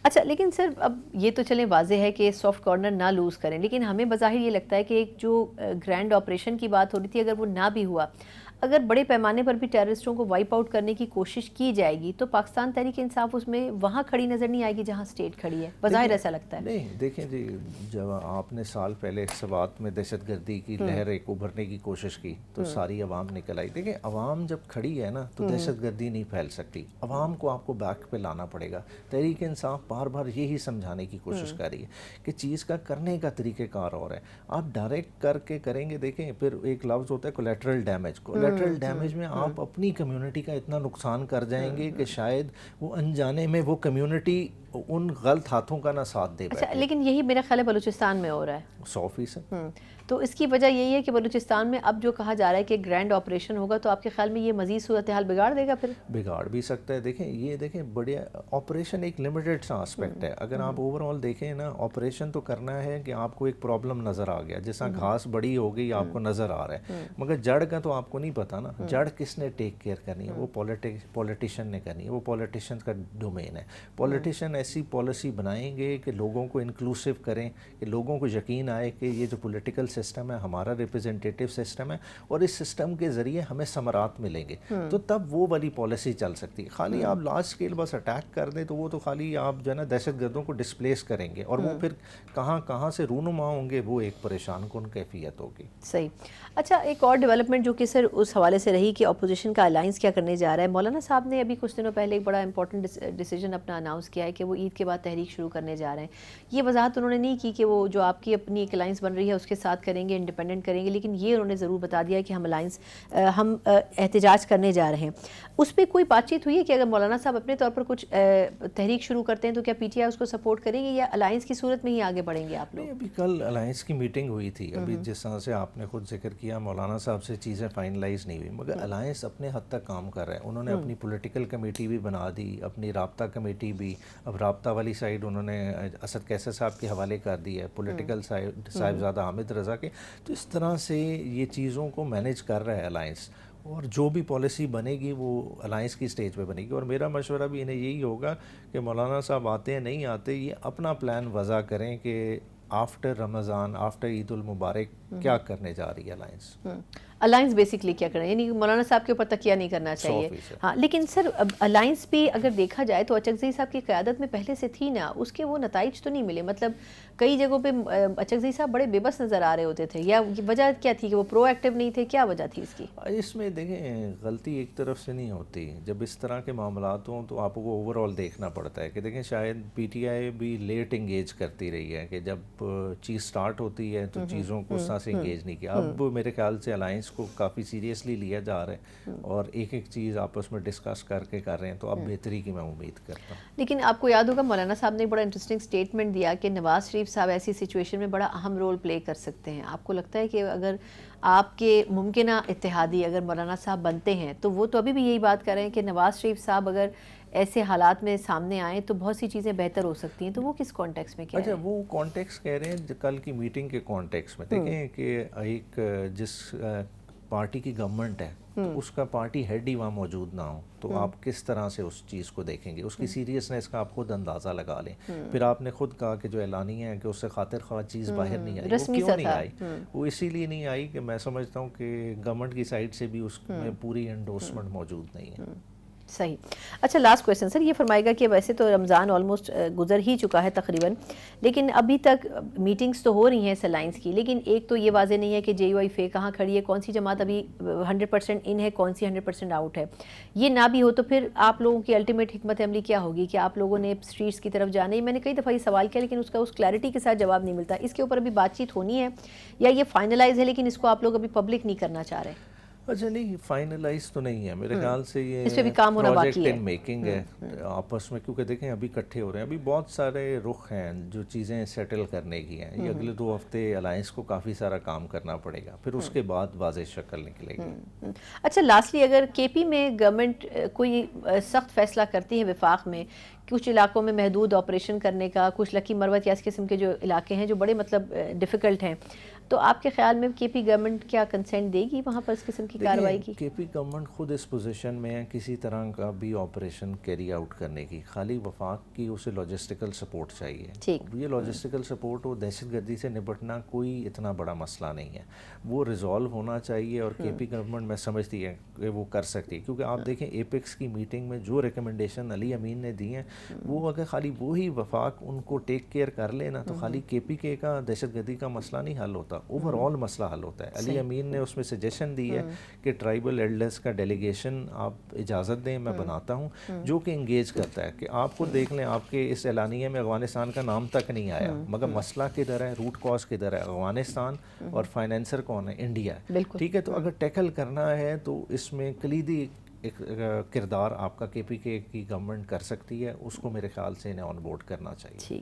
اچھا لیکن سر اب یہ تو چلیں واضح ہے کہ سافٹ کارنر نہ لوز کریں، لیکن ہمیں بظاہر یہ لگتا ہے کہ ایک جو گرینڈ آپریشن کی بات ہو رہی تھی اگر وہ نہ بھی ہوا، اگر بڑے پیمانے پر بھی ٹیررسٹوں کو وائپ آؤٹ کرنے کی کوشش کی جائے گی تو پاکستان تحریک انصاف اس میں وہاں کھڑی نظر نہیں آئے گی جہاں اسٹیٹ کھڑی ہے، بظاہر ایسا لگتا ہے. نہیں دیکھیں جی، جب آپ نے سال پہلے سوات میں دہشت گردی کی لہر ایک ابھرنے کی کوشش کی تو ساری عوام نکل آئی. دیکھیں عوام جب کھڑی ہے نا تو دہشت گردی نہیں پھیل سکتی، عوام کو آپ کو بیک پہ لانا پڑے گا. تحریک انصاف بار بار یہی سمجھانے کی کوشش کر رہی ہے کہ چیز کا کرنے کا طریقہ کار اور ہے. آپ ڈائریکٹ کر کے کریں گے، دیکھیں پھر ایک لفظ ہوتا ہے کولیٹرل ڈیمیج. کولیٹرل ڈیمیج میں آپ اپنی کمیونٹی کا اتنا نقصان کر جائیں گے کہ شاید وہ انجانے میں وہ کمیونٹی ان غلط ہاتھوں کا نہ ساتھ دے بیٹھے. اچھا لیکن یہی میرا خیال ہے بلوچستان میں ہو رہا ہے 100%. تو اس کی وجہ یہی ہے کہ بلوچستان میں اب جو کہا جا رہا ہے کہ گرینڈ آپریشن ہوگا تو آپ کے خیال میں یہ مزید صورتحال بگاڑ دے گا؟ پھر بگاڑ بھی سکتا ہے. دیکھیں بڑے آپریشن ایک لمیٹڈ سا آسپیکٹ ہے. اگر آپ اوور آل دیکھیں نا، آپریشن تو کرنا ہے کہ آپ کو ایک پرابلم نظر آ گیا، جیسا گھاس بڑی ہو گئی آپ کو نظر آ رہا ہے، مگر جڑ کا تو آپ کو نہیں پتا نا. جڑ کس نے ٹیک کیئر کرنی ہے؟ وہ پولیٹیشین نے کرنی ہے، وہ پولیٹیشین کا ڈومین ہے. پولیٹیشین ایسی پالیسی بنائیں گے کہ لوگوں کو انکلوسیو کریں، کہ لوگوں کو یقین آئے کہ یہ جو پولیٹیکل سسٹم ہے ہمارا ریپرزنٹیٹیو سسٹم ہے اور اس سسٹم کے ذریعے ہمیں ثمرات ملیں گے، تو تب وہ والی پالیسی چل سکتی ہے. خالی آپ لارج اسکیل بس اٹیک کر دیں تو وہ تو خالی آپ جو ہے نا دہشت گردوں کو ڈسپلیس کریں گے، اور وہ پھر کہاں سے رونما ہوں گے، وہ ایک پریشان کن کیفیت ہوگی. صحیح. اچھا ایک اور ڈیولپمنٹ جو کہ سر اس حوالے سے رہی کہ اپوزیشن کا الائنس کیا کرنے جا رہا ہے. مولانا صاحب نے ابھی کچھ دنوں پہلے ایک بڑا امپورٹنٹ ڈیسیجن اپنا اناؤنس کیا ہے کہ وہ عید کے بعد تحریک شروع کرنے جا رہے ہیں. یہ وضاحت انہوں نے نہیں کی کہ وہ جو آپ کی اپنی ایک الائنس بن رہی ہے اس کے ساتھ کریں گے، انڈیپینڈنٹ کریں گے، لیکن یہ انہوں نے ضرور بتا دیا کہ ہم احتجاج کرنے جا رہے ہیں. اس پہ کوئی بات چیت ہوئی ہے کہ اگر مولانا صاحب اپنے طور پر کچھ تحریک شروع کرتے ہیں تو کیا پی ٹی آئی اس کو سپورٹ کریں گے یا الائنس کی صورت میں ہی آگے بڑھیں گے آپ لوگ؟ ابھی کل الائنس کی میٹنگ ہوئی تھی. ابھی جس طرح سے آپ نے خود ذکر کیا مولانا صاحب سے چیزیں فائنلائز نہیں ہوئی، مگر الائنس اپنے حد تک کام کر رہا ہے. انہوں نے اپنی پولیٹیکل کمیٹی بھی بنا دی، اپنی رابطہ کمیٹی بھی. اب رابطہ والی سائڈ انہوں نے اسد کیسر صاحب کے حوالے کر دی ہے، پولیٹیکل سائڈ صاحبزادہ حامد رضا کے. تو اس طرح سے یہ چیزوں کو مینیج کر رہا ہے الائنس، اور جو بھی پالیسی بنے گی وہ الائنس کی سٹیج پہ بنے گی. اور میرا مشورہ بھی انہیں یہی ہوگا کہ مولانا صاحب آتے ہیں نہیں آتے، یہ اپنا پلان وضع کریں کہ آفٹر رمضان، آفٹر عید المبارک کیا کرنے جا رہی ہے الائنس. الائنس بیسکلی کیا کرنا ہے، یعنی مولانا صاحب کے اوپر تکیہ نہیں کرنا چاہیے. ہاں لیکن سر الائنس بھی اگر دیکھا جائے تو اچکزئی صاحب کی قیادت میں پہلے سے تھی نا، اس کے وہ نتائج تو نہیں ملے. مطلب کئی جگہوں پہ اچکزئی صاحب بڑے بے بس نظر آ رہے ہوتے تھے، یا وجہ کیا تھی کہ وہ پرو ایکٹیو نہیں تھے؟ کیا وجہ تھی اس کی؟ اس میں دیکھیں غلطی ایک طرف سے نہیں ہوتی. جب اس طرح کے معاملات ہوں تو آپ کو اوور آل دیکھنا پڑتا ہے کہ دیکھیں شاید پی ٹی آئی بھی لیٹ انگیج کرتی رہی ہے، کہ جب چیز سٹارٹ ہوتی ہے تو چیزوں کو اس طرح سے انگیج نہیں کیا. اب میرے خیال سے الائنس کو کافی سیریسلی لیا جا رہا ہے اور ایک ایک چیز آپس میں ڈسکس کر کے کر رہے ہیں، تو اب بہتری کی میں امید کرتا ہوں. لیکن آپ کو یاد ہوگا مولانا صاحب نے بڑا انٹرسٹنگ سٹیٹمنٹ دیا کہ نواز شریف صاحب ایسی سچویشن میں بڑا اہم رول پلے کر سکتے ہیں. آپ کو لگتا ہے کہ اگر آپ کے ممکنہ اتحادی اگر مولانا صاحب بنتے ہیں تو وہ تو ابھی بھی یہی بات کر رہے ہیں کہ نواز شریف صاحب اگر ایسے حالات میں سامنے آئیں تو بہت سی چیزیں بہتر ہو سکتی ہیں، تو وہ کس کانٹیکس میں کہہ رہے ہیں؟ اچھا وہ کانٹیکس کہہ رہے ہیں کل کی میٹنگ کے کانٹیکس میں. دیکھیں کہ ایک جس پارٹی کی گورنمنٹ ہے تو اس کا پارٹی ہیڈ ہی وہاں موجود نہ ہو تو آپ کس طرح سے اس چیز کو دیکھیں گے؟ اس کی سیریسنس کا آپ خود اندازہ لگا لیں. پھر آپ نے خود کہا کہ جو اعلانیہ ہے کہ اس سے خاطر خواہ چیز باہر نہیں آئی. وہ کیوں نہیں آئی؟ وہ اسی لیے نہیں آئی کہ میں سمجھتا ہوں کہ گورنمنٹ کی سائڈ سے بھی اس میں پوری انڈورسمنٹ موجود نہیں ہے. صحیح. اچھا لاسٹ کویسچن سر یہ فرمائے گا کہ ویسے تو رمضان آلموسٹ گزر ہی چکا ہے تقریباً، لیکن ابھی تک میٹنگز تو ہو رہی ہیں اس الائنس کی، لیکن ایک تو یہ واضح نہیں ہے کہ جے یو آئی فے کہاں کھڑی ہے، کون سی جماعت ابھی 100% ان ہے، کون سی 100% آؤٹ ہے. یہ نہ بھی ہو تو پھر آپ لوگوں کی الٹیمیٹ حکمت عملی کیا ہوگی کہ آپ لوگوں نے اسٹریٹس کی طرف جانا ہے؟ میں نے کئی دفعہ یہ سوال کیا لیکن اس کا اس کلیئرٹی کے ساتھ جواب نہیں ملتا. اس کے اوپر ابھی بات چیت ہونی ہے یا یہ فائنلائز ہے لیکن اس کو آپ لوگ ابھی پبلک نہیں کرنا چاہ رہے؟ اچھا نہیں فائنلائز تو نہیں ہے میرے خیال سے، یہ اس پہ بھی کام ہونا باقی پروجیکٹ ہے ان میکنگ ہے آپس میں. کیونکہ دیکھیں ابھی اکٹھے ہو رہے ہیں، ابھی بہت سارے رخ ہیں جو چیزیں سیٹل کرنے کی ہیں. یہ اگلے 2 ہفتے الائنس کو کافی سارا کام کرنا پڑے گا، پھر اس کے بعد واضح شکل نکلے گی. اچھا لاسٹلی اگر کے پی میں گورنمنٹ کوئی سخت فیصلہ کرتی ہے وفاق میں کچھ علاقوں میں محدود آپریشن کرنے کا، کچھ لکی مروت یا اس قسم کے جو علاقے ہیں جو بڑے مطلب ڈیفیکلٹ ہیں، تو آپ کے خیال میں کے پی گورنمنٹ کیا کنسنٹ دے گی وہاں پر اس قسم کی کارروائی کی؟ کے پی گورنمنٹ خود اس پوزیشن میں ہے کسی طرح کا بھی آپریشن کیری آؤٹ کرنے کی، خالی وفاق کی اسے لاجسٹیکل سپورٹ چاہیے. یہ لاجسٹیکل سپورٹ اور دہشت گردی سے نپٹنا کوئی اتنا بڑا مسئلہ نہیں ہے، وہ ریزالو ہونا چاہیے. اور کے پی گورنمنٹ میں سمجھتی ہے کہ وہ کر سکتی ہے، کیونکہ آپ دیکھیں ایپیکس کی میٹنگ میں جو ریکمنڈیشن علی امین نے دی ہیں وہ اگر خالی وہی وفاق ان کو ٹیک کیئر کر لے نا تو خالی کے پی کے کا دہشت گردی کا مسئلہ نہیں حل ہوتا، اوور آل مسئلہ حل ہوتا ہے. علی امین نے اس میں سجیشن دی ہے کہ ٹرائبل ایلڈرز کا ڈیلیگیشن آپ اجازت دیں میں بناتا ہوں جو کہ انگیج کرتا ہے. کہ آپ کو دیکھ لیں آپ کے اس اعلانیے میں افغانستان کا نام تک نہیں آیا، مگر مسئلہ کدھر ہے، روٹ کاز کدھر ہے، افغانستان اور فائنینسر کون ہے، انڈیا ہے. ٹھیک ہے، تو اگر ٹیکل کرنا ہے تو اس میں کلیدی ایک کردار آپ کا کے پی کے کی گورنمنٹ کر سکتی ہے، اس کو میرے خیال سے انہیں آن بورڈ کرنا چاہیے.